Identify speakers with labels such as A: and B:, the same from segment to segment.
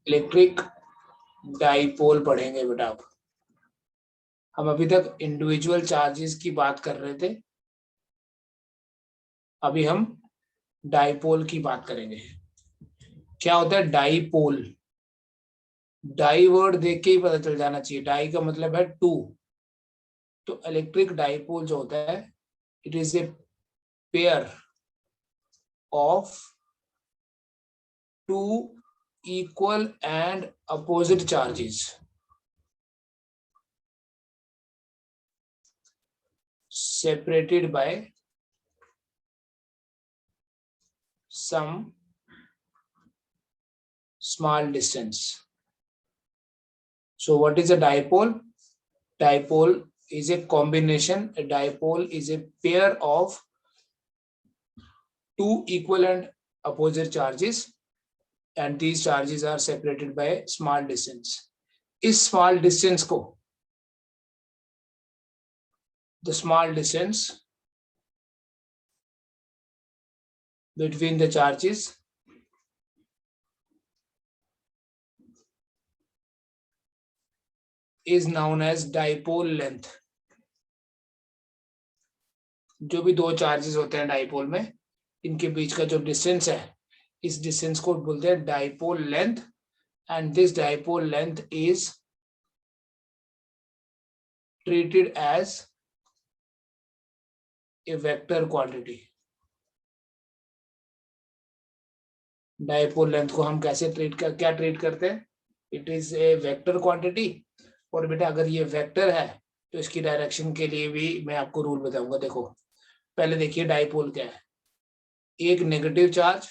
A: Electric dipole पढ़ेंगे बेटा। अब हम अभी तक इंडिविजुअल चार्जेस की बात कर रहे थे, अभी हम डाइपोल की बात करेंगे। क्या होता है डाइपोल? डाई वर्ड देख के ही पता चल जाना चाहिए, डाई का मतलब है टू। तो इलेक्ट्रिक डाइपोल जो होता है, it is a pair of two equal and opposite charges separated by some small distance. So what is a dipole? Dipole is a combination. A dipole is a pair of two equal and opposite charges, and these charges are separated by a small distance. इस small distance को, the small distance between the charges is known as dipole length. जो भी दो charges होते हैं dipole में, इनके बीच का जो डिस्टेंस है, इस डिस्टेंस को बोलते हैं dipole length, and this dipole length is treated as a vector quantity. Dipole length को हम कैसे क्या ट्रीट करते हैं? It is a vector quantity. और बेटा अगर ये वेक्टर है तो इसकी डायरेक्शन के लिए भी मैं आपको रूल बताऊंगा। देखो पहले देखिए डाइपोल क्या है, एक नेगेटिव चार्ज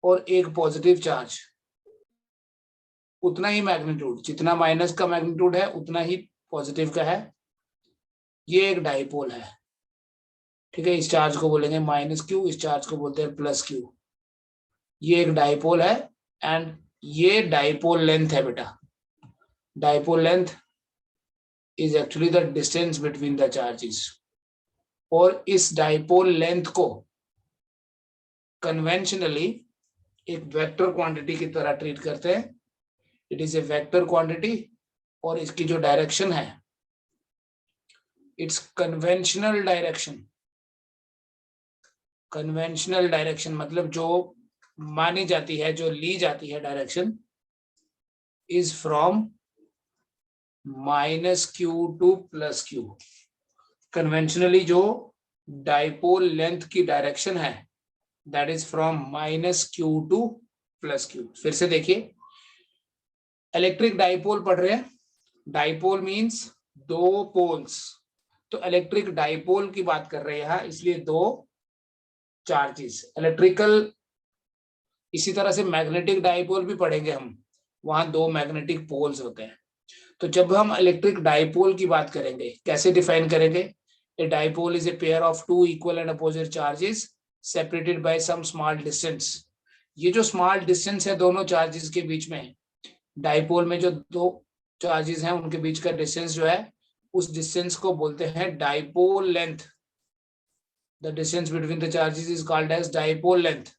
A: और एक पॉजिटिव चार्ज, उतना ही मैग्नीट्यूड, जितना माइनस का मैग्नीट्यूड है उतना ही पॉजिटिव का है। ये एक डाइपोल है, ठीक है। इस चार्ज को बोलेंगे माइनस क्यू, इस चार्ज को बोलते हैं प्लस क्यू। ये एक डाइपोल है, एंड ये डाइपोल लेंथ है बेटा। Dipole length is actually the distance between the charges. और इस डाइपोल लेंथ को कन्वेंशनली एक वेक्टर क्वांटिटी की तरह ट्रीट करते हैं। It is a vector quantity, और इसकी जो डायरेक्शन है, it's conventional direction. Conventional direction मतलब जो मानी जाती है, जो ली जाती है direction, is from minus Q two plus Q. Conventionally जो डाइपोल लेंथ की डायरेक्शन है, that is from minus Q two plus Q. फिर से देखिए, इलेक्ट्रिक डाइपोल पढ़ रहे हैं। डाइपोल मींस दो पोल्स, तो इलेक्ट्रिक डाइपोल की बात कर रहे हैं यहाँ, इसलिए दो चार्जेस। इलेक्ट्रिकल, इसी तरह से मैग्नेटिक डाइपोल भी पढ़ेंगे हम, वहां दो मैग्नेटिक पोल्स होते हैं। तो जब हम इलेक्ट्रिक डाइपोल की बात करेंगे, कैसे डिफाइन करेंगे? A dipole is a pair of two equal and opposite charges separated by some small distance. ये जो स्मॉल डिस्टेंस है दोनों चार्जेस के बीच में, डाइपोल में जो दो चार्जेस हैं उनके बीच का डिस्टेंस जो है, उस डिस्टेंस को बोलते हैं dipole length. The distance between the charges is called as dipole length.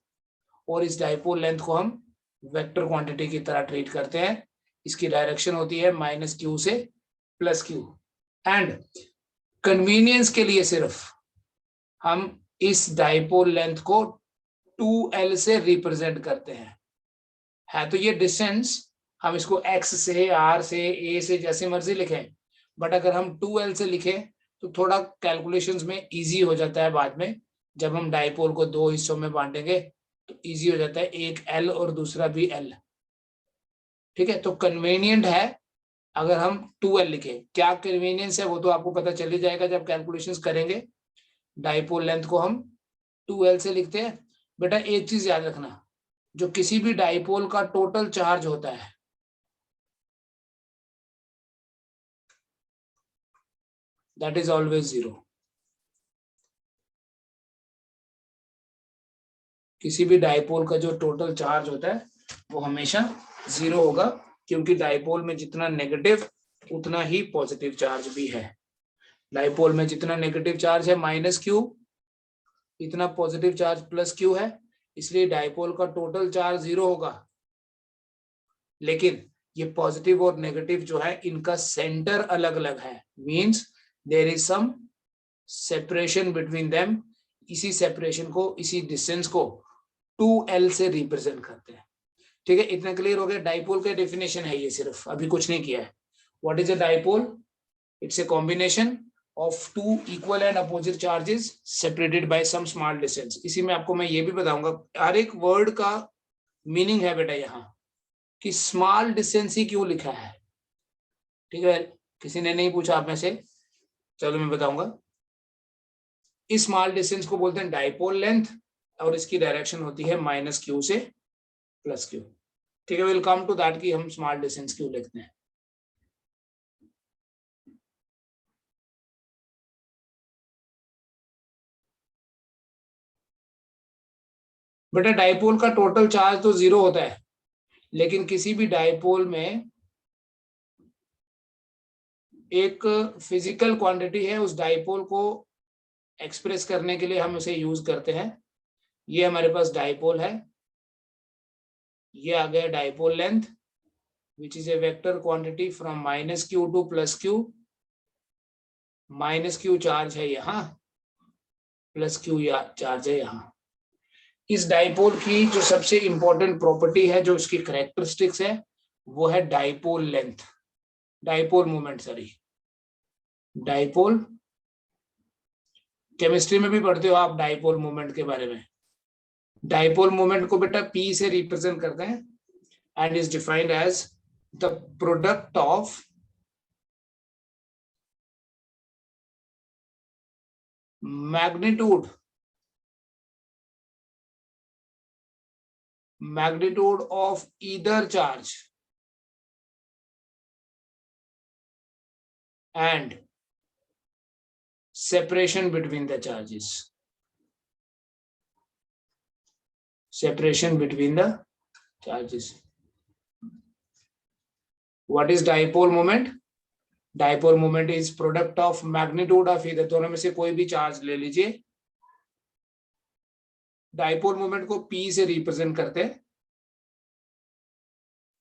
A: और इस डाइपोल लेंथ को हम वेक्टर क्वांटिटी की तरह ट्रीट करते हैं। इसकी डायरेक्शन होती है माइनस क्यू से प्लस क्यू, एंड कन्वीनियंस के लिए सिर्फ हम इस डाइपोल लेंथ को 2L से रिप्रेजेंट करते हैं। है तो ये डिस्टेंस, हम इसको x से, r से, a से जैसे मर्जी लिखें, बट अगर हम 2L से लिखें तो थोड़ा कैलकुलेशंस में इजी हो जाता है। बाद में जब हम डाइपोल को दो हिस्सों में बांटेंगे तो इजी हो जाता है, एक L और दूसरा भी L, ठीक है। तो कन्वीनियंट है अगर हम 2L लिखें। क्या कन्वीनियंस है वो तो आपको पता चल ही जाएगा जब कैलकुलेशंस करेंगे। डाइपोल लेंथ को हम 2L से लिखते हैं। बेटा एक चीज याद रखना, जो किसी भी डाइपोल का टोटल चार्ज होता है, दैट इज ऑलवेज जीरो। किसी भी डाइपोल का जो टोटल चार्ज होता है वो हमेशा जीरो होगा, क्योंकि डाइपोल में जितना नेगेटिव उतना ही पॉजिटिव चार्ज भी है। डाइपोल में जितना नेगेटिव चार्ज है माइनस क्यू, इतना पॉजिटिव चार्ज प्लस क्यू है, इसलिए डाइपोल का टोटल चार्ज जीरो होगा। लेकिन ये पॉजिटिव और नेगेटिव जो है इनका सेंटर अलग अलग है, means there is some separation between them. इसी सेपरेशन को, इसी डिस्टेंस को 2L से रिप्रेजेंट करते हैं। ठीक है, इतना क्लियर हो गया। डाइपोल का डेफिनेशन है ये, सिर्फ अभी कुछ नहीं किया है। What is a dipole? It's a combination of two equal and opposite charges separated by some small distance. इसी में आपको मैं ये भी बताऊंगा, हर एक वर्ड का मीनिंग है बेटा यहाँ, कि स्मॉल डिस्टेंस ही क्यों लिखा है। ठीक है, किसी ने नहीं पूछा आप में से, चलो मैं बताऊंगा। इस स्मॉल डिस्टेंस को बोलते हैं डाइपोल लेंथ, और इसकी डायरेक्शन होती है -q से +q। ठीक है, विल कम टू दैट कि हम स्मॉल डिस्टेंस क्यों लिखते हैं। बेटा डाइपोल का टोटल चार्ज तो 0 होता है, लेकिन किसी भी डाइपोल में एक फिजिकल क्वांटिटी है, उस डाइपोल को एक्सप्रेस करने के लिए हम उसे यूज करते हैं। ये हमारे पास डाइपोल है, ये आ गया dipole length which is a vector quantity from -q to +q। -q charge है यहाँ, +q चार्ज है यहाँ। इस डाइपोल की जो सबसे इंपॉर्टेंट प्रॉपर्टी है, जो इसकी करेक्टरिस्टिक्स है, वो है dipole length, dipole moment, sorry dipole. Chemistry में भी पढ़ते हो आप डाइपोल मोमेंट के बारे में। डाइपोल मोमेंट को बेटा P से रिप्रेजेंट करते हैं and is defined as the product of magnitude of either charge and separation between the charges. Separation between the charges. What is dipole moment? Dipole moment is product of magnitude of either, दोनों में से कोई भी charge ले लीजिए। Dipole moment को P से represent करते हैं,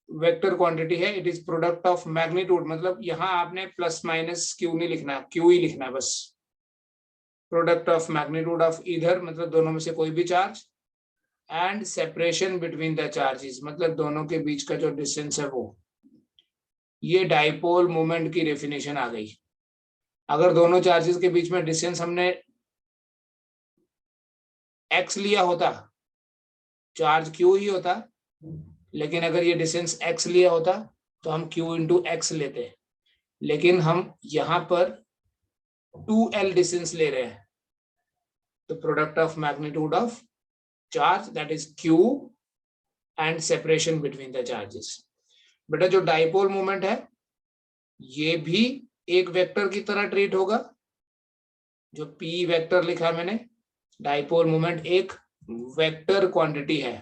A: वेक्टर क्वांटिटी है, it is product of magnitude, मतलब यहां आपने प्लस माइनस क्यू नहीं लिखना, क्यू ही लिखना है बस। प्रोडक्ट ऑफ मैग्नीट्यूड ऑफ इधर, मतलब दोनों में से कोई भी charge, and separation between the charges, मतलब दोनों के बीच का जो डिस्टेंस है वो। ये डाइपोल मोमेंट की डेफिनेशन आ गई। अगर दोनों चार्जेस के बीच में डिस्टेंस हमने x लिया होता, चार्ज q ही होता, लेकिन अगर ये डिस्टेंस x लिया होता तो हम q इंटू एक्स लेते, लेकिन हम यहां पर 2L डिस्टेंस ले रहे हैं, तो product of magnitude of charge that is q and separation between the charges. बेटा जो डाइपोल मोमेंट है ये भी एक वेक्टर की तरह ट्रीट होगा, जो p वेक्टर लिखा मैंने। डाइपोल मोमेंट एक वेक्टर क्वांटिटी है।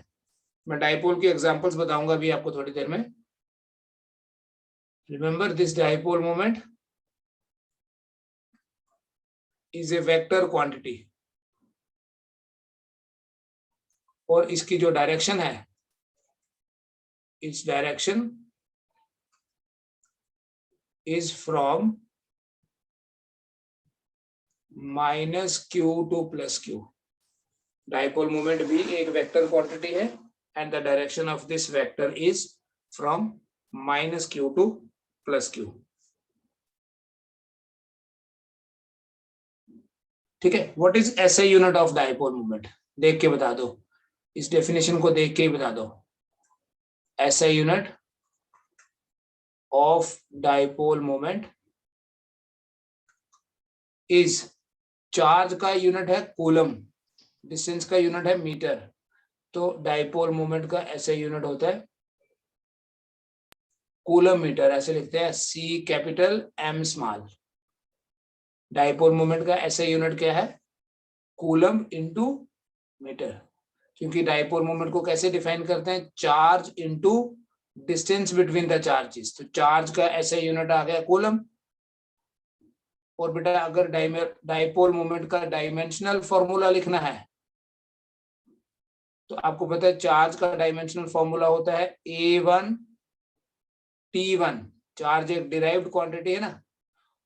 A: मैं डाइपोल के एग्जांपल्स बताऊंगा अभी आपको थोड़ी देर में। Remember this dipole moment is a vector quantity, और इसकी जो डायरेक्शन है, इस direction is from -q to +q। Dipole moment भी एक वेक्टर क्वांटिटी है and the direction of this vector is from -q to +q। ठीक है, what is SI unit of dipole moment? देख के बता दो, इस डेफिनेशन को देख के ही बता दो। SI unit of dipole moment is, charge का यूनिट है कूलम, डिस्टेंस का यूनिट है मीटर, तो डाइपोल मोमेंट का SI यूनिट होता है कूलम मीटर, ऐसे लिखते हैं C capital M small. Dipole moment का SI यूनिट क्या है? कूलम इनटू मीटर, क्योंकि डाइपोल मोमेंट को कैसे डिफाइन करते हैं? Charge into distance between the charges, तो चार्ज का SI यूनिट आ गया कूलम। और बेटा अगर डाइपोल मोमेंट का डायमेंशनल फॉर्मूला लिखना है, तो आपको पता है चार्ज का डायमेंशनल फॉर्मूला होता है A1 T1 चार्ज एक डिराइव्ड क्वांटिटी है ना,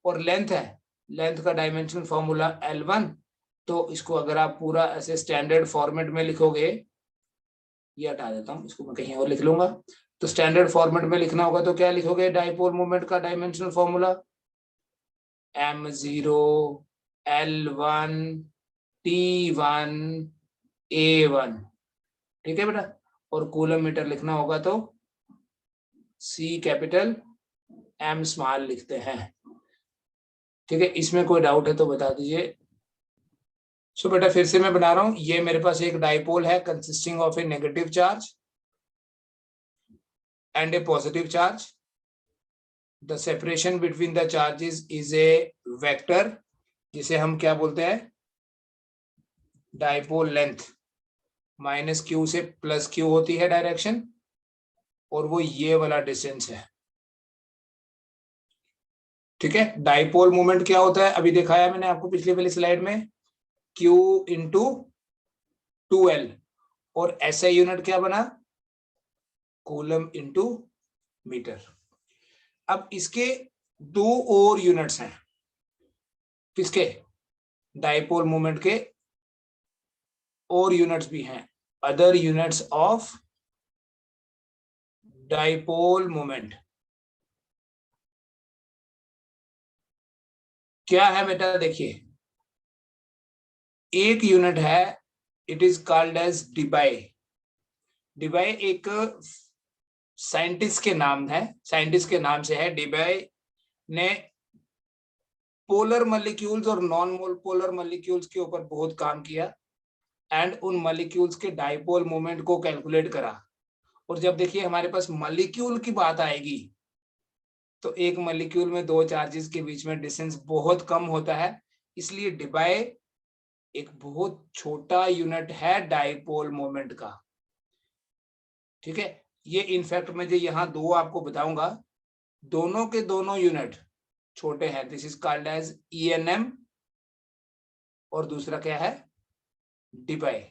A: और लेंथ है, लेंथ का डायमेंशनल फॉर्मूला L1। तो इसको अगर आप पूरा ऐसे स्टैंडर्ड फॉर्मेट में लिखोगे, ये हटा देता हूं, इसको मैं कहीं और लिख लूंगा। तो स्टैंडर्ड फॉर्मेट में लिखना होगा तो क्या लिखोगे, डाइपोल मोमेंट का dimensional formula M0 L1 T1 A1, ठीक है बेटा। और कूलम मीटर लिखना होगा तो C कैपिटल M स्मॉल लिखते हैं, ठीक है। इसमें कोई डाउट है तो बता दीजिए। सो बेटा फिर से मैं बना रहा हूं, ये मेरे पास एक डाइपोल है consisting of A negative charge and A positive charge. The separation between the charges is a vector, जिसे हम क्या बोलते हैं, डाइपोल लेंथ। माइनस क्यू से प्लस क्यू होती है डायरेक्शन, और वो ये वाला डिस्टेंस है, ठीक है। डाइपोल मोमेंट क्या होता है, अभी दिखाया मैंने आपको पिछली वाली स्लाइड में, Q इंटू 2L, और ऐसा यूनिट क्या बना, कूलम इंटू मीटर। अब इसके दो और यूनिट्स हैं, किसके, डाइपोल मोमेंट के और यूनिट्स भी हैं, other units of dipole moment. क्या है बेटा, देखिए एक यूनिट है, it is called as Debye. Debye एक साइंटिस्ट के नाम है, साइंटिस्ट के नाम से है। डिबाई ने पोलर मॉलिक्यूल्स और नॉन पोलर मॉलिक्यूल्स के ऊपर बहुत काम किया, एंड उन मॉलिक्यूल्स के डाइपोल मोमेंट को कैलकुलेट करा। और जब देखिए हमारे पास मॉलिक्यूल की बात आएगी, तो एक मॉलिक्यूल में दो चार्जेस के बीच में डिस्टेंस बहुत कम होता है, इसलिए डिबाई एक बहुत छोटा यूनिट है डाइपोल मोमेंट का, ठीक है। ये इनफैक्ट मैं जो यहाँ दो आपको बताऊंगा, दोनों के दोनों यूनिट छोटे हैं। This is called as ENM, और दूसरा क्या है, डिबाई।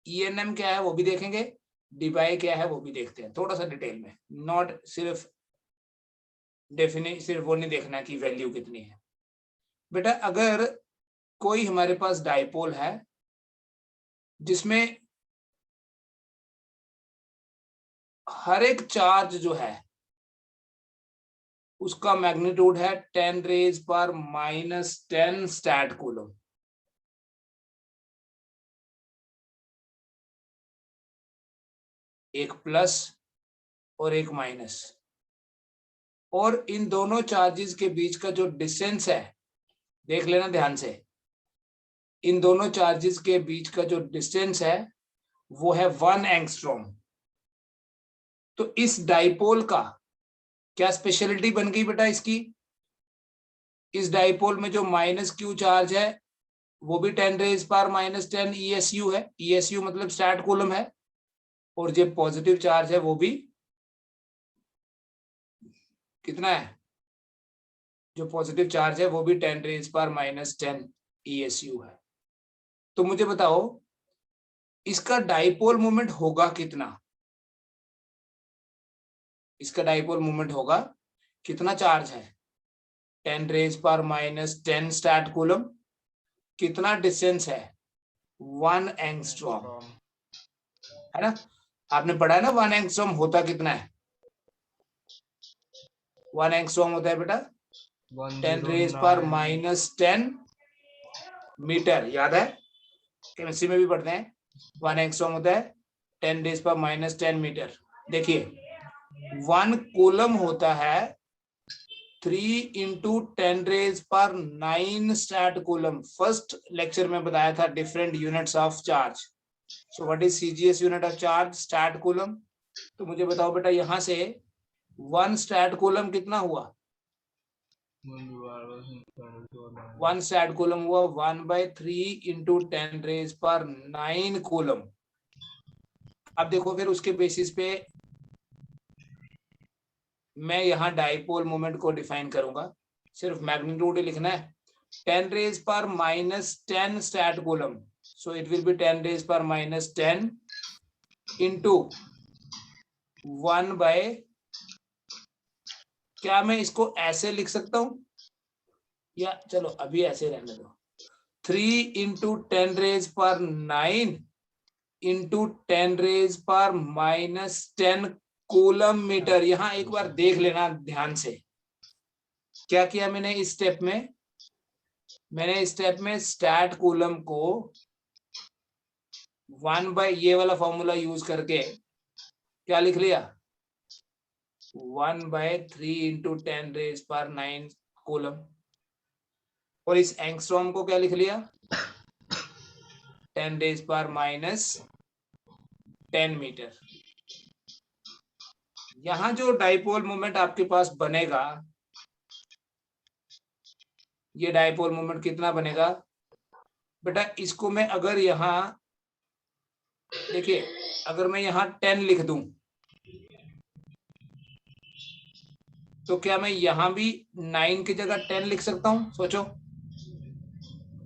A: ENM क्या है वो भी देखेंगे, डिबाई क्या है वो भी देखते हैं थोड़ा सा डिटेल में, नॉट सिर्फ डेफिनेट, सिर्फ वो नहीं देखना कि वैल्यू कितनी है। बेटा अगर कोई हमारे पास डाइपोल है जिसमें हर एक चार्ज जो है उसका मैग्नीट्यूड है 10⁻⁻10 स्टैट कूलम, एक प्लस और एक माइनस, और इन दोनों चार्जेस के बीच का जो डिस्टेंस है, देख लेना ध्यान से, इन दोनों चार्जेस के बीच का जो डिस्टेंस है वो है 1 एंगस्ट्रॉम। तो इस डाइपोल का क्या स्पेशलिटी बन गई बेटा इसकी, इस डाइपोल में जो -q चार्ज है वो भी 10⁻⁻10 ESU है, ESU मतलब स्टैट कूलम है, और जो पॉजिटिव चार्ज है वो भी कितना है, जो पॉजिटिव चार्ज है वो भी 10⁻⁻10 ESU है। तो मुझे बताओ इसका डाइपोल मोमेंट होगा कितना, इसका डाइपोल मोमेंट होगा कितना, चार्ज है 10⁻⁻10 स्टैट कूलम, कितना डिस्टेंस है 1 एंगस्ट्रॉम, है ना। आपने पढ़ा है ना 1 एंगस्ट्रॉम होता कितना है, 1 एंगस्ट्रॉम होता है बेटा 10⁻⁻10 मीटर, याद है, केमिस्ट्री में भी पढ़ते हैं। 1 एंगस्ट्रॉम होता है 10⁻⁻10 मीटर। देखिए 1 कूलम होता है 3 × 10⁻⁹ स्टैट कूलम। फर्स्ट लेक्चर में बताया था different units of charge. So what is CGS unit of charge, stat coulomb. तो मुझे बताओ बेटा यहां से 1 स्टैट कूलम कितना हुआ, 1 स्टैट कूलम हुआ 1/3 × 10⁻⁹ कूलम। अब देखो फिर उसके बेसिस पे मैं यहाँ डाइपोल मोमेंट को डिफाइन करूंगा, सिर्फ मैग्नीट्यूड ही लिखना है, 10⁻⁻10 stat coulomb, so it will be 10⁻⁻10 into 1/3 क्या मैं इसको ऐसे लिख सकता हूं, या चलो अभी ऐसे रहने दो, 3 इंटू 10⁻⁹ इंटू 10⁻⁻10 कूलम मीटर। यहाँ एक बार देख लेना ध्यान से, क्या किया मैंने इस स्टेप में, मैंने इस स्टेप में स्टैट कूलम को 1/, ये वाला फॉर्मूला यूज करके क्या लिख लिया, 1/3 इंटू 10⁻⁹ कूलम, और इस एंगस्ट्रॉम को क्या लिख लिया, 10⁻⁻10 मीटर। यहां जो डाइपोल मोमेंट आपके पास बनेगा, ये डाइपोल मोमेंट कितना बनेगा बेटा, इसको मैं अगर यहाँ देखिए, अगर मैं यहाँ 10 लिख दूं तो क्या मैं यहां भी 9 की जगह 10 लिख सकता हूं, सोचो,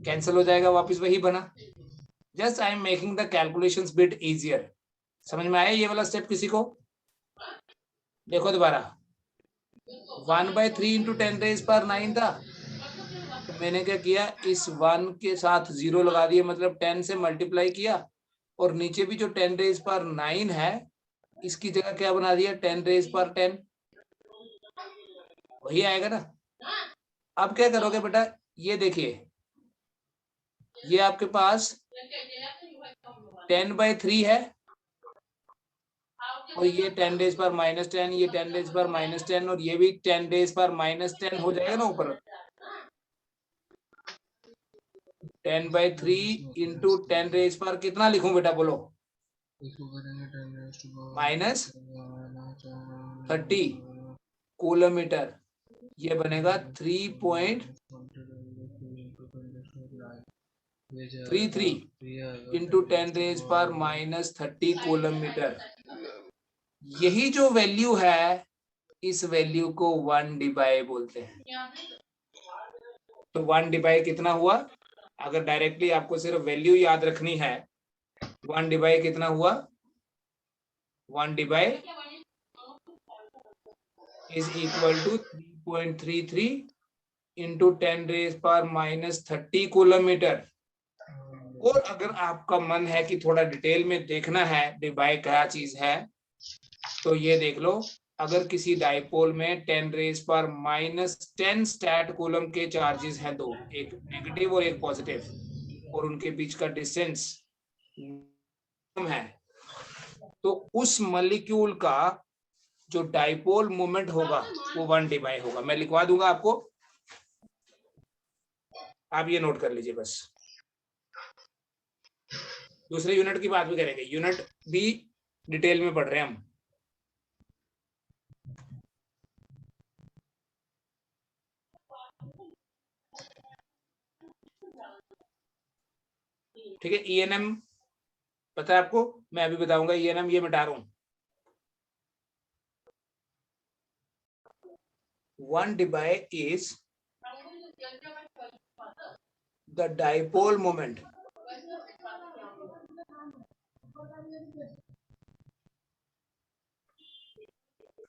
A: कैंसिल हो जाएगा, वापस वही बना। Just I am making the calculations bit easier. समझ में आया ये वाला स्टेप किसी को? देखो दोबारा, 1/3 इंटू 10⁻⁹ था, तो मैंने क्या किया, इस 1 के साथ 0 लगा दिया, मतलब 10 से मल्टीप्लाई किया, और नीचे भी जो 10⁻⁹ है इसकी जगह क्या बना दिया, 10⁻10, वही आएगा ना। अब क्या करोगे बेटा, ये देखिए, ये आपके पास 10/3 है, और ये 10⁻⁻10, ये 10⁻⁻10, और ये भी 10⁻⁻10 हो जाएगा ना ऊपर। 10/3 इंटू 10⁻, कितना लिखूं बेटा, बोलो, -30 कूलम मीटर, ये बनेगा 3.33 इंटू 10⁻⁻30 कूलम मीटर। यही जो वैल्यू है, इस वैल्यू को 1/, बोलते हैं। तो 1/, कितना हुआ, अगर डायरेक्टली आपको सिर्फ वैल्यू याद रखनी है, 1/, कितना हुआ, 1/, is equal to 3.33 into 10⁻⁻30 coulomb metre. और अगर आपका मन है कि थोड़ा डिटेल में देखना है डिबाई क्या चीज है, तो ये देख लो, अगर किसी डाइपोल में 10⁻⁻10 स्टैट कूलम के चार्जेस हैं दो, एक नेगेटिव और एक पॉजिटिव, और उनके बीच का डिस्टेंस है, तो उस मॉलिक्यूल का जो डाइपोल मोमेंट होगा वो 1/, होगा। मैं लिखवा दूंगा आपको, आप ये नोट कर लीजिए बस। दूसरे यूनिट की बात भी करेंगे, यूनिट भी डिटेल में पढ़ रहे हैं हम। ठीक है, ईएनएम पता है आपको, मैं अभी बताऊंगा। ईएनएम ये मिटा रहा हूं। 1/, is the dipole moment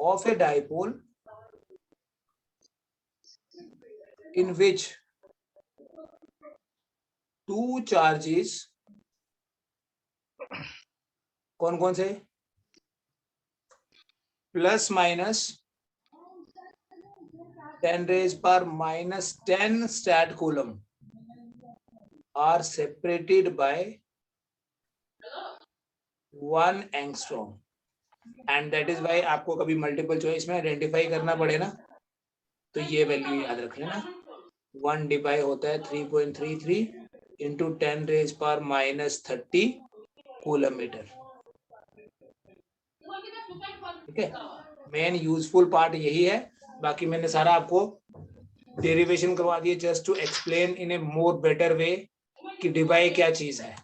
A: of a dipole in which two charges, कौन कौन से, plus minus 10⁻⁻10 stat coulomb are separated by 1 angstrom, and that is why आपको कभी मल्टीपल चॉइस में आइडेंटिफाई करना पड़े ना, तो ये वैल्यू याद रख लेना। 1/, होता है 3.33 इंटू 10⁻⁻30 कूलम मीटर। ठीक है, मेन यूजफुल पार्ट यही है, बाकी मैंने सारा आपको डेरिवेशन करवा दिए, just to explain in a more better way कि डिबाई क्या चीज है।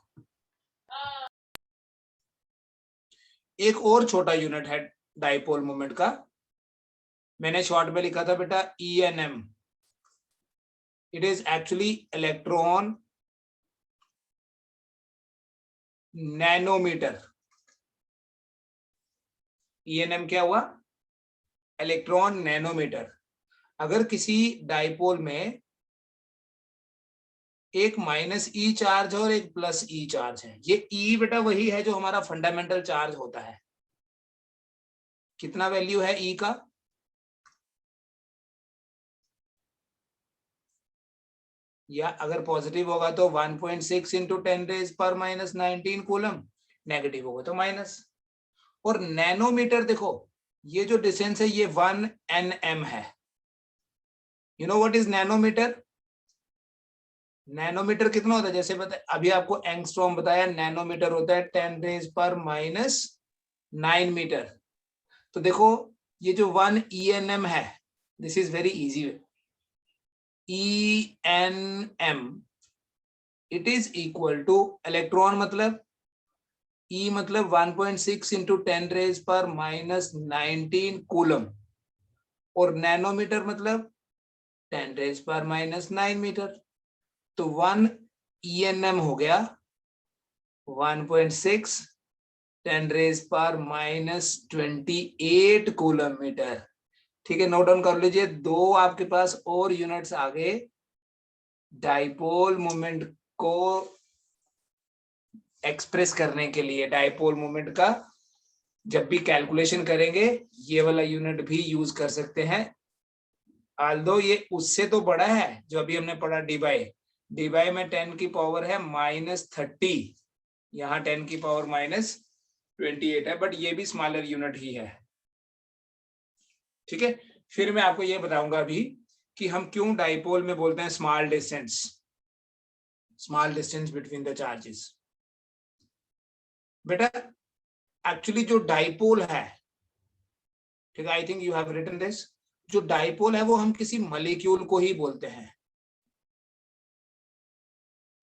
A: एक और छोटा यूनिट है डाइपोल मोमेंट का, मैंने शॉर्ट में लिखा था बेटा ENM. It is actually electron nanometre. ENM क्या हुआ, इलेक्ट्रॉन नैनोमीटर। अगर किसी डाइपोल में एक माइनस ई चार्ज है और एक प्लस ई चार्ज है, ये ई बेटा वही है जो हमारा फंडामेंटल चार्ज होता है। कितना वैल्यू है ई का? या अगर पॉजिटिव होगा तो 1.6 इंटू 10⁻⁻19 कूलम, नेगेटिव होगा तो माइनस। और नैनोमीटर देखो, ये जो डिस्टेंस है ये 1 nm है। You know what is nanometre? Nanometre कितना होता है? जैसे अभी आपको एंगस्ट्रॉम बताया, नैनोमीटर होता है 10⁻⁹ मीटर। तो देखो ये जो 1 ENM है, this is very easy. ENM it is equal two electron मतलब E मतलब 1.6 इंटू 10⁻⁻19 कूलम, और नैनोमीटर मतलब 10⁻⁹ मीटर। तो 1 ENM हो गया 1.6 10⁻⁻28 कूलम मीटर। ठीक है, नोट डाउन कर लीजिए। दो आपके पास और यूनिट्स आ गए डाइपोल मोमेंट को एक्सप्रेस करने के लिए। डाइपोल मोमेंट का जब भी कैलकुलेशन करेंगे ये वाला यूनिट भी यूज कर सकते हैं। आल्दो ये उससे तो बड़ा है जो अभी हमने पढ़ा डी बाई में 10 की पावर है -30, यहाँ 10 की पावर -28 है, बट ये भी स्मॉलर यूनिट ही है। ठीक है, फिर मैं आपको ये बताऊंगा अभी कि हम क्यों डाइपोल में बोलते हैं small distance between the charges. बेटा एक्चुअली जो डाइपोल है, ठीक है, I think you have written this, जो डाइपोल है वो हम किसी मॉलिक्यूल को ही बोलते हैं,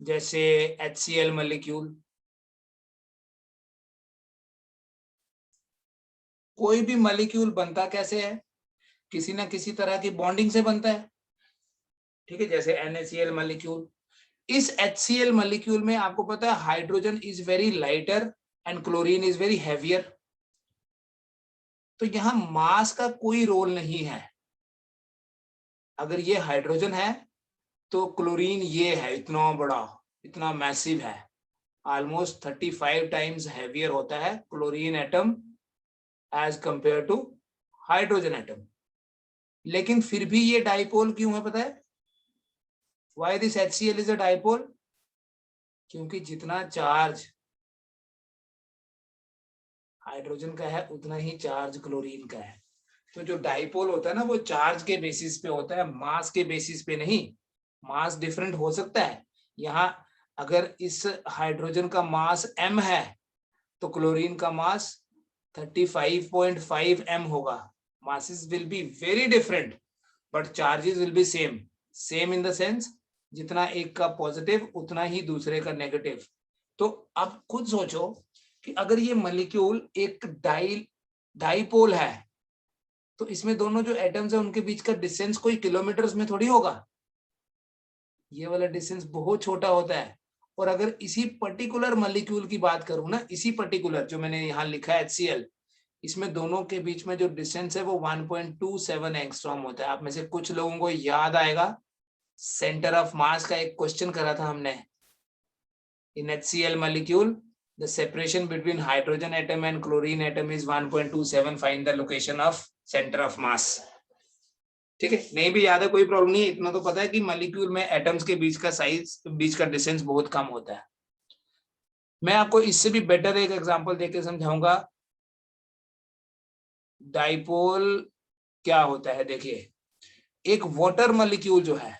A: जैसे HCl मॉलिक्यूल। कोई भी मॉलिक्यूल बनता कैसे है? किसी ना किसी तरह की बॉन्डिंग से बनता है। ठीक है, जैसे NaCl मॉलिक्यूल। इस HCl मॉलिक्यूल में आपको पता है hydrogen is very lighter and chlorine is very heavier. तो यहां मास का कोई रोल नहीं है। अगर ये हाइड्रोजन है तो क्लोरीन ये है, इतना बड़ा, इतना मैसिव है, ऑलमोस्ट 35 टाइम्स हैवियर होता है chlorine atom as compare to hydrogen atom. लेकिन फिर भी ये डाइपोल क्यों है पता है? Why this HCl is a dipole? क्योंकि जितना चार्ज हाइड्रोजन का है उतना ही चार्ज क्लोरीन का है। तो जो डाइपोल होता है ना वो चार्ज के बेसिस पे होता है, मास के बेसिस पे नहीं। मास डिफरेंट हो सकता है। यहाँ अगर इस हाइड्रोजन का मास m है तो क्लोरीन का मास 35.5 m होगा। Masses will be very different but charges will be same in the sense जितना एक का पॉजिटिव उतना ही दूसरे का नेगेटिव। तो आप खुद सोचो कि अगर ये मॉलिक्यूल एक डाइपोल है तो इसमें दोनों जो एटम्स है उनके बीच का डिस्टेंस कोई किलोमीटर्स में थोड़ी होगा, ये वाला डिस्टेंस बहुत छोटा होता है। और अगर इसी पर्टिकुलर मॉलिक्यूल की बात करूं ना, इसी पर्टिकुलर जो मैंने यहाँ लिखा है HCl, इसमें दोनों के बीच में जो डिस्टेंस है वो 1.27 एंगस्ट्रॉम होता है। आप में से कुछ लोगों को याद आएगा सेंटर ऑफ मास का एक क्वेश्चन करा था हमने। इन HCl molecule the separation between hydrogen atom and chlorine atom is 1.27. find the location of center of mass। ठीक है, नहीं भी याद है कोई प्रॉब्लम नहीं है, इतना तो पता है कि मॉलिक्यूल में एटम्स के बीच का साइज, बीच का डिस्टेंस बहुत कम होता है। मैं आपको इससे भी बेटर एक एग्जांपल देके समझाऊंगा डाइपोल क्या होता है। देखिए, एक वाटर मॉलिक्यूल जो है,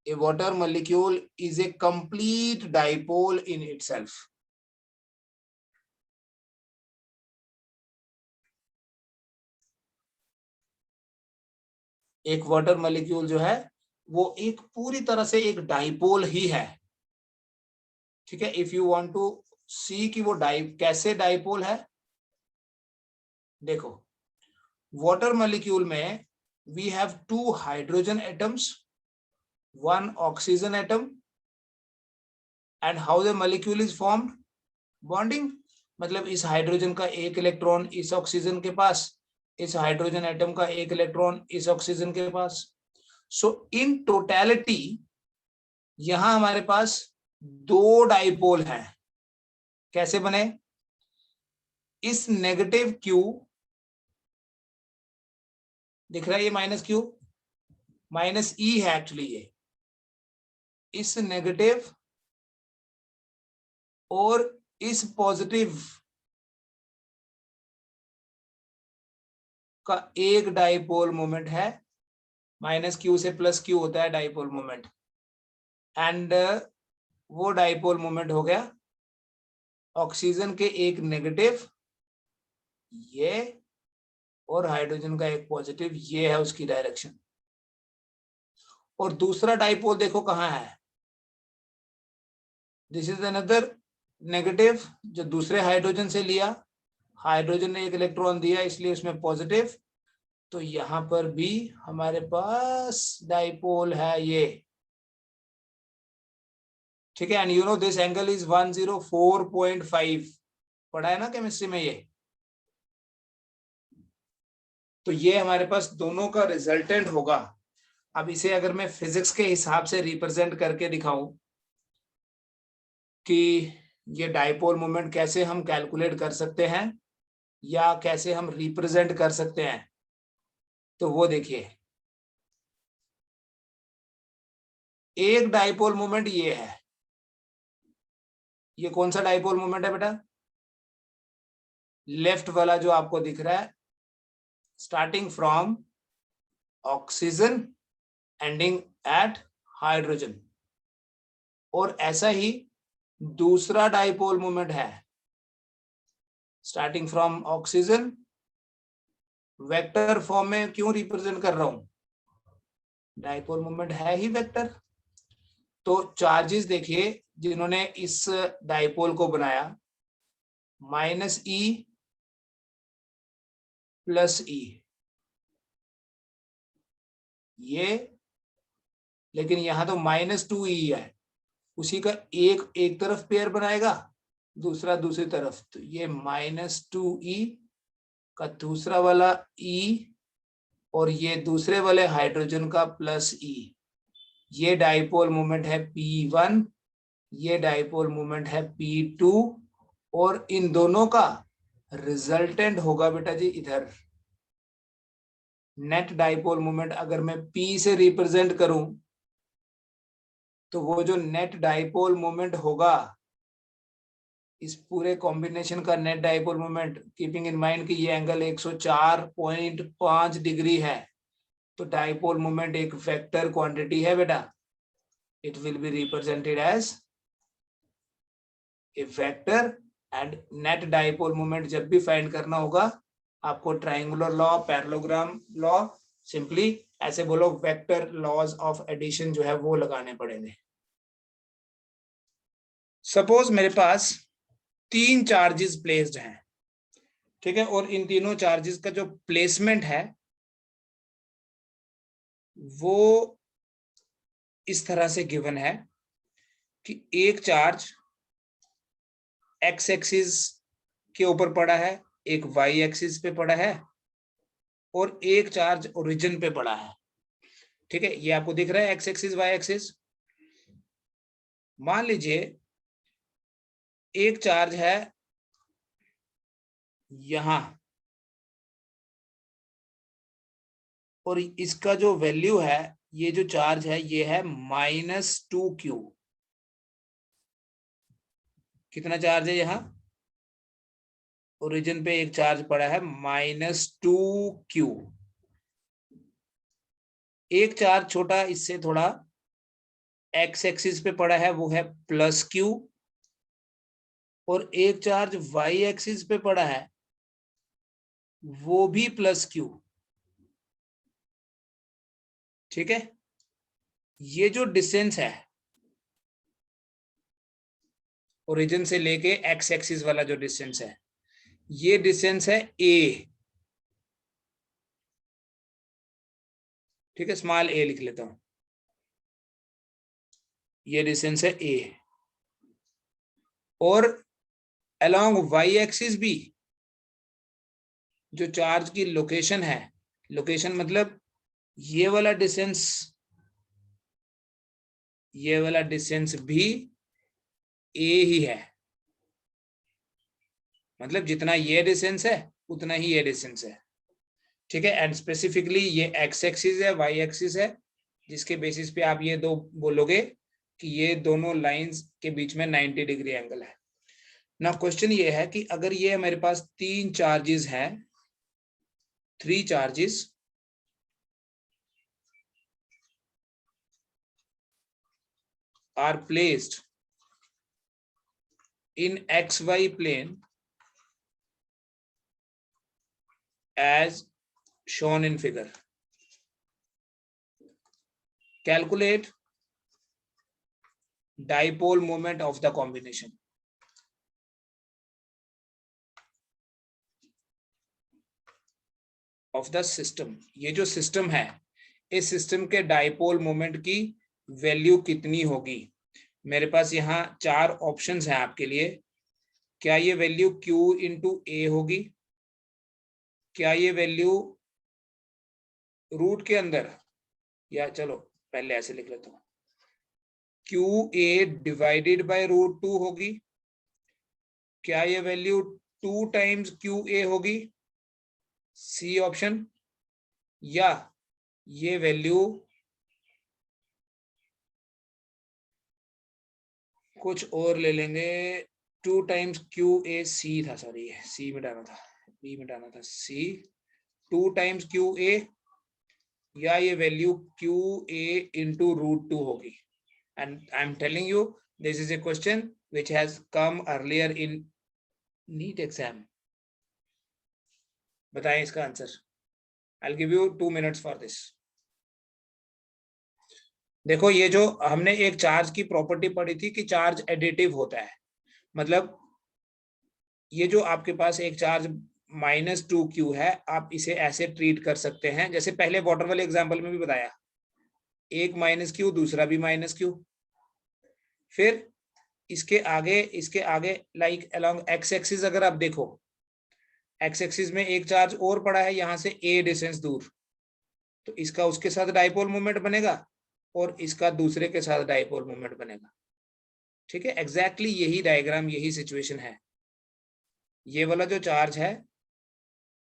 A: a water molecule is a complete dipole in itself। एक वाटर मॉलिक्यूल जो है वो एक पूरी तरह से एक डाइपोल ही है। ठीक है, if you want to see कि वो कैसे डाइपोल है, देखो वाटर मॉलिक्यूल में we have 2 hydrogen atoms, 1 oxygen atom, and how the molecule is formed? Bonding. मतलब इस हाइड्रोजन का एक इलेक्ट्रॉन इस ऑक्सीजन के पास, इस हाइड्रोजन एटम का एक इलेक्ट्रॉन इस ऑक्सीजन के पास। सो इन टोटलिटी यहां हमारे पास 2 डाइपोल हैं। कैसे बने? इस नेगेटिव क्यू दिख रहा है, ये माइनस क्यू, माइनस ई है एक्चुअली ये, इस नेगेटिव और इस पॉजिटिव का एक डाइपोल मोमेंट है, माइनस क्यू से प्लस क्यू होता है डाइपोल मोमेंट, एंड वो डाइपोल मोमेंट हो गया ऑक्सीजन के एक नेगेटिव ये और हाइड्रोजन का एक पॉजिटिव, ये है उसकी डायरेक्शन। और दूसरा डाइपोल देखो कहां है, दिस इज अनदर नेगेटिव जो दूसरे हाइड्रोजन से लिया, हाइड्रोजन ने एक इलेक्ट्रॉन दिया इसलिए उसमें पॉजिटिव, तो यहां पर भी हमारे पास डाइपोल है ये, ठीक है। And you know this angle is 104.5, पढ़ा है ना केमिस्ट्री में ये। तो ये हमारे पास दोनों का रिजल्टेंट होगा। अब इसे अगर मैं फिजिक्स के हिसाब से रिप्रेजेंट करके दिखाऊं कि ये डाइपोल मोमेंट कैसे हम कैलकुलेट कर सकते हैं या कैसे हम रिप्रेजेंट कर सकते हैं, तो वो देखिए, एक डाइपोल मोमेंट ये है, ये कौन सा डाइपोल मोमेंट है बेटा? लेफ्ट वाला जो आपको दिख रहा है, starting from oxygen ending eight hydrogen. और ऐसा ही दूसरा डाइपोल मोमेंट है, starting from oxygen, vector form में क्यों रिप्रेजेंट कर रहा हूं, डाइपोल मोमेंट है ही वेक्टर। तो चार्जेस देखिए जिन्होंने इस डाइपोल को बनाया, माइनस ई प्लस ई, ये, लेकिन यहां तो -2e है, उसी का एक तरफ पेयर बनाएगा, दूसरा दूसरी तरफ, तो ये -2e का दूसरा वाला e और ये दूसरे वाले हाइड्रोजन का +e, ये डाइपोल मोमेंट है P1, ये डाइपोल मोमेंट है P2, और इन दोनों का रिजल्टेंट होगा बेटा जी इधर नेट डाइपोल मोमेंट। अगर मैं P से रिप्रेजेंट करूं तो वो जो नेट डाइपोल मोमेंट होगा, इस पूरे कॉम्बिनेशन का net dipole moment, keeping in mind कि ये एंगल 104.5 डिग्री है, तो डाइपोल मोमेंट एक वेक्टर क्वांटिटी है बेटा, it will be represented as a vector. And net dipole moment जब भी फाइंड करना होगा आपको triangular law, parallelogram law, simply ऐसे बोलो वेक्टर लॉज ऑफ एडिशन जो है वो लगाने पड़ेंगे। सपोज मेरे पास 3 चार्जेस प्लेस्ड हैं, ठीक है, और इन तीनों चार्जेस का जो प्लेसमेंट है वो इस तरह से गिवन है कि एक चार्ज एक्स एक्सिस के ऊपर पड़ा है, एक वाई एक्सिस पे पड़ा है, और एक चार्ज ओरिजिन पे पड़ा है, ठीक है, ये आपको दिख रहा है एक्स एक्सिस वाई एक्सिस। मान लीजिए एक चार्ज है यहां, और इसका जो वैल्यू है, ये जो चार्ज है ये है -2q। कितना चार्ज है यहाँ, ओरिजिन पे एक चार्ज पड़ा है -2q। एक चार्ज छोटा इससे थोड़ा एक्स एक्सिस पे पड़ा है, वो है +q, और एक चार्ज वाई एक्सिस पे पड़ा है वो भी +q, ठीक है। ये जो डिस्टेंस है ओरिजिन से लेके एक्स एक्सिस वाला जो डिस्टेंस है, ये डिस्टेंस है a, ठीक है, स्मॉल a लिख लेता हूं, ये डिस्टेंस है a। और अलोंग वाई एक्सिस भी जो चार्ज की लोकेशन है, लोकेशन मतलब ये वाला डिस्टेंस, ये वाला डिस्टेंस भी ए ही है, मतलब जितना ये डिस्टेंस है उतना ही ये डिस्टेंस है, ठीक है। एंड स्पेसिफिकली ये एक्स एक्सिस है, वाई एक्सिस है, जिसके बेसिस पे आप ये दो बोलोगे कि ये दोनों लाइंस के बीच में 90 डिग्री एंगल है। ना क्वेश्चन ये है कि अगर ये मेरे पास 3 चार्जेस हैं, 3 charges are placed in xy plane as shown in figure. Calculate dipole moment of the combination. Of the system. ये जो सिस्टम है, इस सिस्टम के डाइपोल मोमेंट की वैल्यू कितनी होगी। मेरे पास यहाँ 4 ऑप्शंस हैं आपके लिए। क्या ये वैल्यू Q इंटू ए होगी, क्या ये वैल्यू रूट के अंदर, या चलो पहले ऐसे लिख लेता हूँ, QA डिवाइडेड बाय रूट 2 होगी, क्या ये वैल्यू 2 टाइम्स QA होगी, सी ऑप्शन, या ये वैल्यू कुछ और ले लेंगे, 2 टाइम्स QA, सी था, सॉरी सी मिटाना था, बी मिटाना था, सी 2 टाइम्स QA, या ये वैल्यू QA इंटू रूट 2 होगी। And I am telling you this is a question which has come earlier in NEET exam. बताएं इसका answer. I will give you 2 minutes for this. देखो ये जो हमने एक चार्ज की प्रॉपर्टी पढ़ी थी कि चार्ज एडिटिव होता है, मतलब ये जो आपके पास एक चार्ज -2q है, आप इसे ऐसे ट्रीट कर सकते हैं जैसे पहले वाटर वाले एग्जांपल में भी बताया, एक -q दूसरा भी -q, फिर इसके आगे लाइक अलोंग एक्स एक्सिस अगर आप देखो, एक्स एक्सिस में एक चार्ज और पड़ा है यहाँ से a डिस्टेंस दूर, तो इसका उसके साथ डाइपोल मोमेंट बनेगा और इसका दूसरे के साथ डाइपोल मोमेंट बनेगा, ठीक है। एग्जैक्टली यही डायग्राम, यही सिचुएशन है। ये वाला जो चार्ज है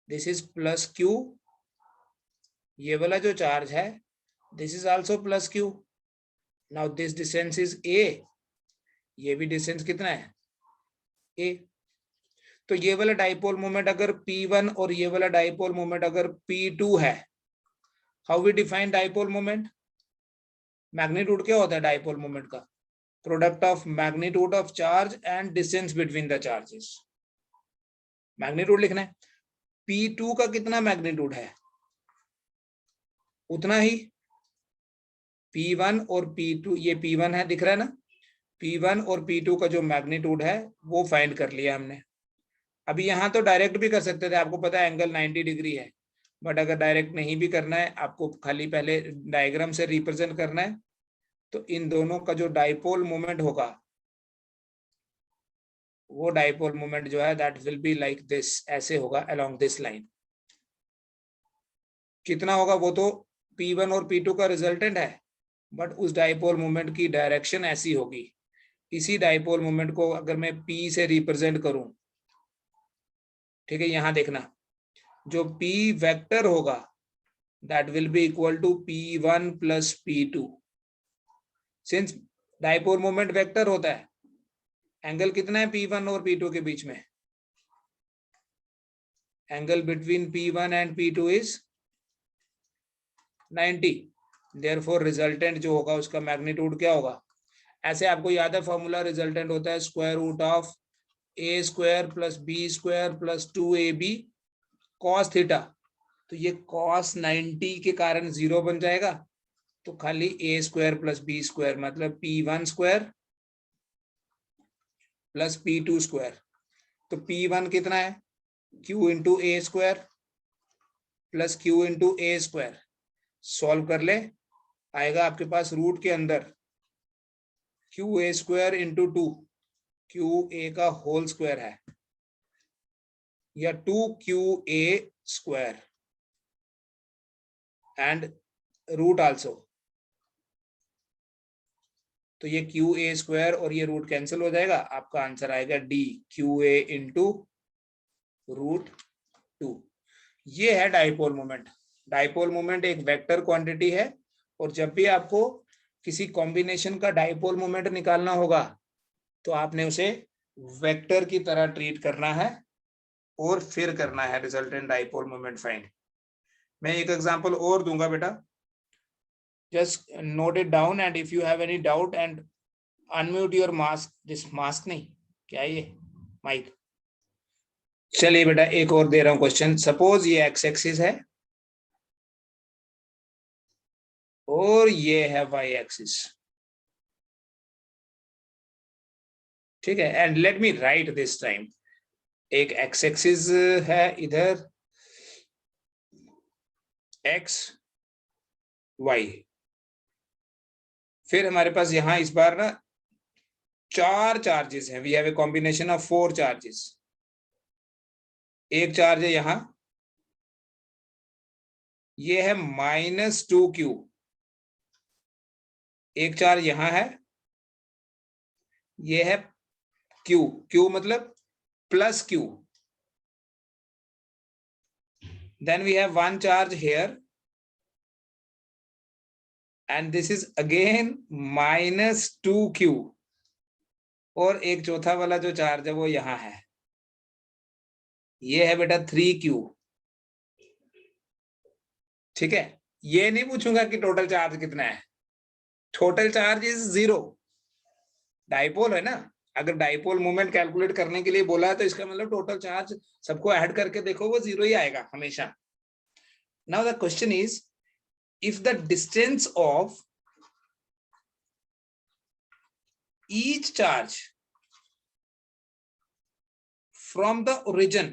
A: दिस इज +q, ये वाला जो चार्ज है this is also +q। Now this distance is a, ये भी डिस्टेंस कितना है a। तो ये वाला डाइपोल मोमेंट अगर P1 और ये वाला डाइपोल मोमेंट अगर P2 है, how we define dipole moment. Magnitude क्या होता है डाइपोल मोमेंट का, product of magnitude of charge and distance between the charges. Magnitude लिखना है, P2 का कितना मैग्नीट्यूड है उतना ही P1 और P2, ये P1 है दिख रहा है ना, P1 और P2 का जो मैग्नीट्यूड है वो फाइंड कर लिया हमने। अभी यहाँ तो डायरेक्ट भी कर सकते थे, आपको पता है एंगल 90 डिग्री है, बट अगर डायरेक्ट नहीं भी करना है, आपको खाली पहले डायग्राम से रिप्रेजेंट करना है, तो इन दोनों का जो डाइपोल मोमेंट होगा, वो डाइपोल मोमेंट जो है that will be like this, ऐसे होगा अलोंग दिस लाइन। कितना होगा वो तो P1 और P2 का रिजल्टेंट है, बट उस डाइपोल मोमेंट की डायरेक्शन ऐसी होगी। इसी डाइपोल मोमेंट को अगर मैं P से रिप्रेजेंट करूं, ठीक है, यहां देखना, जो P वेक्टर होगा that will be equal to P1 plus P2। Since dipole moment vector होता है, एंगल कितना है P1 और P2 के बीच में, angle between P1 and P2 is 90, therefore resultant जो होगा उसका मैग्नीट्यूड क्या होगा, ऐसे आपको याद है फॉर्मूला, रिजल्टेंट होता है square root of a² plus b² plus 2ab cos theta. तो ये cos 90 के कारण 0 बन जाएगा, तो खाली a² प्लस b² मतलब p1² प्लस p2²। तो p1 कितना है q into a² plus q into a², solve कर ले, आएगा आपके पास रूट के अंदर QA² इंटू 2, क्यू ए का होल स्क्वायर है या 2QA square and root also, तो ये QA स्क्वायर और ये रूट कैंसिल हो जाएगा, आपका आंसर आएगा डी, QA इंटू रूट 2। ये है डाइपोल मोमेंट। डाइपोल मोमेंट एक वेक्टर क्वांटिटी है और जब भी आपको किसी कॉम्बिनेशन का डाइपोल मोमेंट निकालना होगा तो आपने उसे वेक्टर की तरह ट्रीट करना है और फिर करना है रिजल्टेंट डाइपोल मोमेंट फाइंड। मैं एक एग्जांपल और दूंगा बेटा, just note it down and if you have any doubt and unmute your mask, this mask नहीं क्या है ये माइक। चलिए बेटा एक और दे रहा हूं क्वेश्चन। सपोज ये एक्स एक्सिस है और ये है वाई एक्सिस, ठीक है, and let me right this time. एक एक्स एक्सिस है इधर, एक्स वाई, फिर हमारे पास यहां इस बार ना 4 चार्जेस हैं। We have a combination of 4 charges. एक चार्ज है यहां, ये है -2Q। एक चार्ज यहां है, ये है Q। Q मतलब +Q। Then we have one charge here and this is again -2Q। और एक चौथा वाला जो चार्ज है वो यहां है, ये है बेटा 3Q। ठीक है, ये नहीं पूछूंगा कि टोटल चार्ज कितना है, टोटल चार्ज इज 0। डाइपोल है ना, अगर डाइपोल मोमेंट कैलकुलेट करने के लिए बोला है तो इसका मतलब टोटल चार्ज सबको ऐड करके देखो वो 0 ही आएगा हमेशा। Now the question is, if the distance of each charge from the origin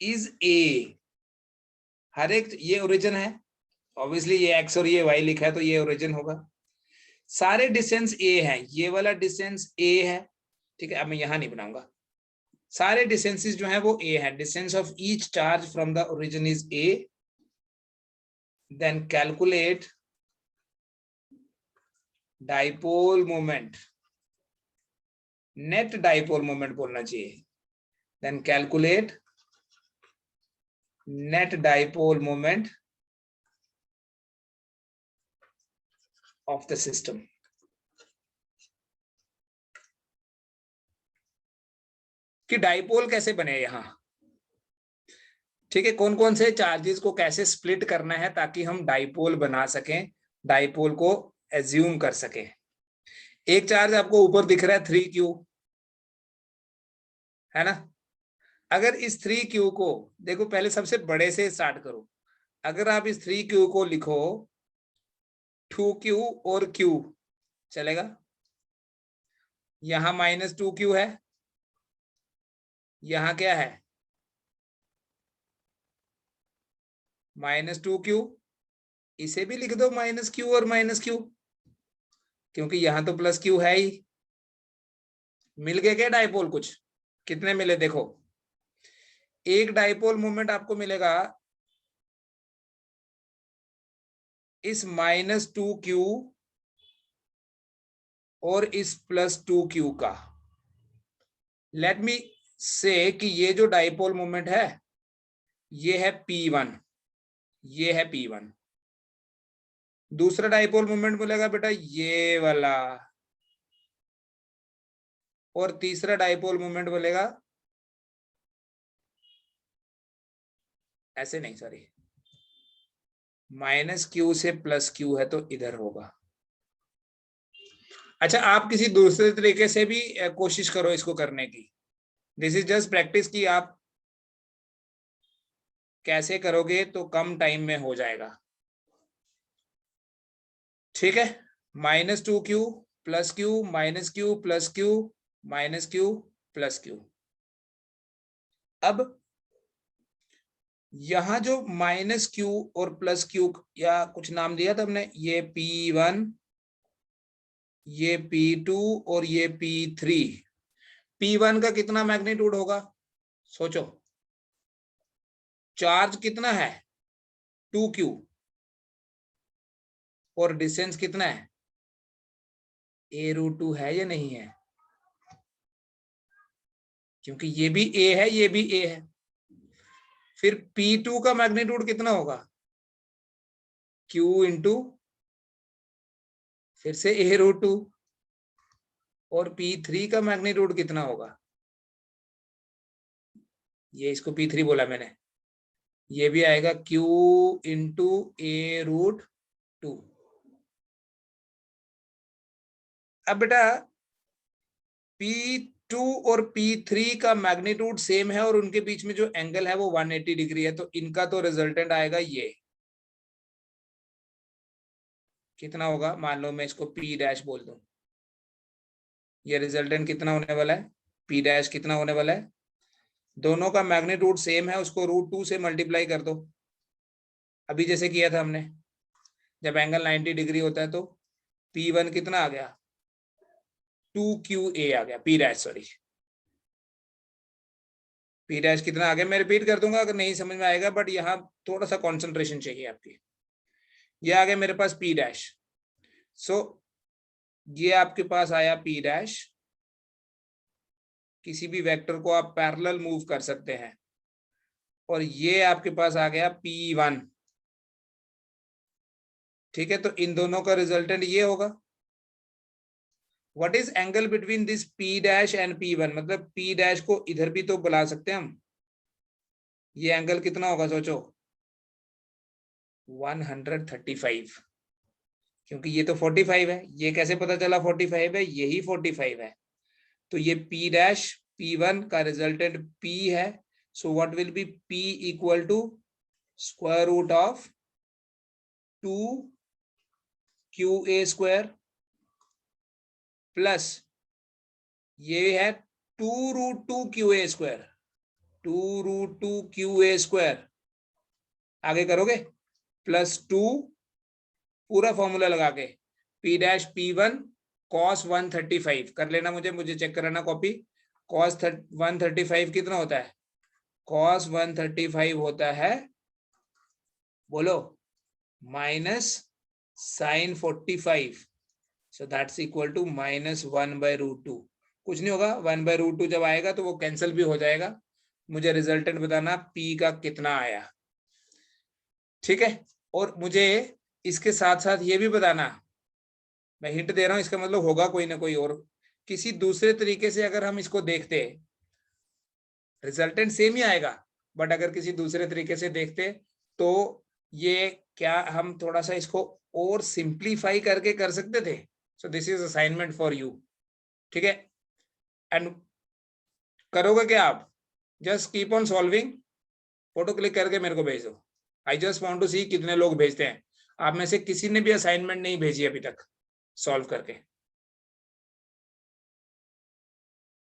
A: is a, हर एक ये ओरिजिन है, ऑब्वियसली ये x और ये y लिखा है तो ये ओरिजिन होगा। सारे डिस्टेंस a है, ये वाला डिस्टेंस a है, ठीक है, अब मैं यहां नहीं बनाऊंगा। सारे डिस्टेंसेस जो है वो a है। Distance of each charge from the origin is a, then calculate dipole moment, net dipole moment बोलना चाहिए, then calculate net dipole moment of the system। कि डाइपोल कैसे बने यहां, ठीक है, कौन कौन से चार्जेस को कैसे स्प्लिट करना है ताकि हम डाइपोल बना सकें, डाइपोल को एज्यूम कर सकें। एक चार्ज आपको ऊपर दिख रहा है 3Q, है ना। अगर इस 3Q को देखो, पहले सबसे बड़े से स्टार्ट करो। अगर आप इस 3Q को लिखो 2Q और Q, चलेगा। यहां -2Q है, यहां क्या है -2Q, इसे भी लिख दो -Q और -Q, क्योंकि यहां तो +Q है ही। मिल गए क्या डाइपोल? कुछ कितने मिले देखो, एक डाइपोल मोमेंट आपको मिलेगा इस -2Q और इस +2Q का। लेट मी से कि ये जो डाइपोल मोमेंट है ये है P1, ये है P1। दूसरा डाइपोल मोमेंट मिलेगा बेटा ये वाला, और तीसरा डाइपोल मोमेंट मिलेगा, ऐसे नहीं सॉरी, -Q से +Q है तो इधर होगा। अच्छा, आप किसी दूसरे तरीके से भी कोशिश करो इसको करने की। दिस इज जस्ट प्रैक्टिस की आप कैसे करोगे तो कम टाइम में हो जाएगा, ठीक है। -2Q +Q -Q +Q -Q +Q। अब यहां जो -Q और +Q या कुछ नाम दिया था हमने, ये P1 ये P2 और ये P3, P1 का कितना मैग्नीट्यूड होगा सोचो, चार्ज कितना है 2Q और डिस्टेंस कितना है a√2 है या नहीं है, क्योंकि ये भी A है ये भी A है। फिर P2 का मैग्नीट्यूड कितना होगा Q इंटू फिर से a√2 और P3 का मैग्नीट्यूड कितना होगा, ये इसको P3 बोला मैंने, ये भी आएगा Q इंटू a√2। अब बेटा P2 और P3 का मैग्नीट्यूड सेम है और उनके बीच में जो एंगल है वो 180 डिग्री है, तो इनका तो रिजल्टेंट आएगा ये कितना होगा, मान लो मैं इसको P' बोल दूं, ये रिजल्टेंट कितना होने वाला है P' कितना होने वाला है, दोनों का मैग्नीट्यूड सेम है, उसको √2 से मल्टीप्लाई कर दो, अभी जैसे किया था हमने, जब एंगल 90 डिग्री होता है तो P1 कितना आ गया 2QA आ गया, P' कितना आ गया, मैं रिपीट कर दूंगा अगर नहीं समझ में आएगा, बट यहाँ थोड़ा सा कॉन्सेंट्रेशन चाहिए आपकी। ये आ गया मेरे पास P', सो ये आपके पास आया P', किसी भी वेक्टर को आप पैरेलल मूव कर सकते हैं, और ये आपके पास आ गया P1, ठीक है, तो इन दोनों का रिजल्टेंट ये होगा। What is angle between this P' and P1, मतलब P' को इधर भी तो बुला सकते हैं हम, ये एंगल कितना होगा सोचो 135, क्योंकि ये तो 45 है, ये कैसे पता चला 45 है, यही 45 है, तो ये P' P1 का रिजल्टेंट P है, so what will be P equal to square root of 2QA² plus ये है 2√2QA², 2√2QA², आगे करोगे प्लस 2 पूरा फॉर्मूला लगा के P' P1 cos 135 कर लेना, मुझे चेक कराना कॉपी, cos 135 कितना होता है, cos 135 होता है बोलो minus sin 45, so that's equal to -1/√2, कुछ नहीं होगा, 1/√2 जब आएगा तो वो कैंसिल भी हो जाएगा, मुझे रिजल्टेंट बताना P का कितना आया, ठीक है। और मुझे इसके साथ साथ ये भी बताना, मैं हिंट दे रहा हूं, इसका मतलब होगा कोई ना कोई और, किसी दूसरे तरीके से अगर हम इसको देखते रिजल्टेंट सेम ही आएगा, बट अगर किसी दूसरे तरीके से देखते तो ये क्या हम थोड़ा सा इसको और सिंप्लीफाई करके कर सकते थे, so this is assignment for you, ठीक है। एंड करोगे क्या आप, just keep on solving, photo click करके मेरे को भेजो, आई जस्ट वांट टू सी कितने लोग भेजते हैं, आप में से किसी ने भी असाइनमेंट नहीं भेजी अभी तक सॉल्व करके।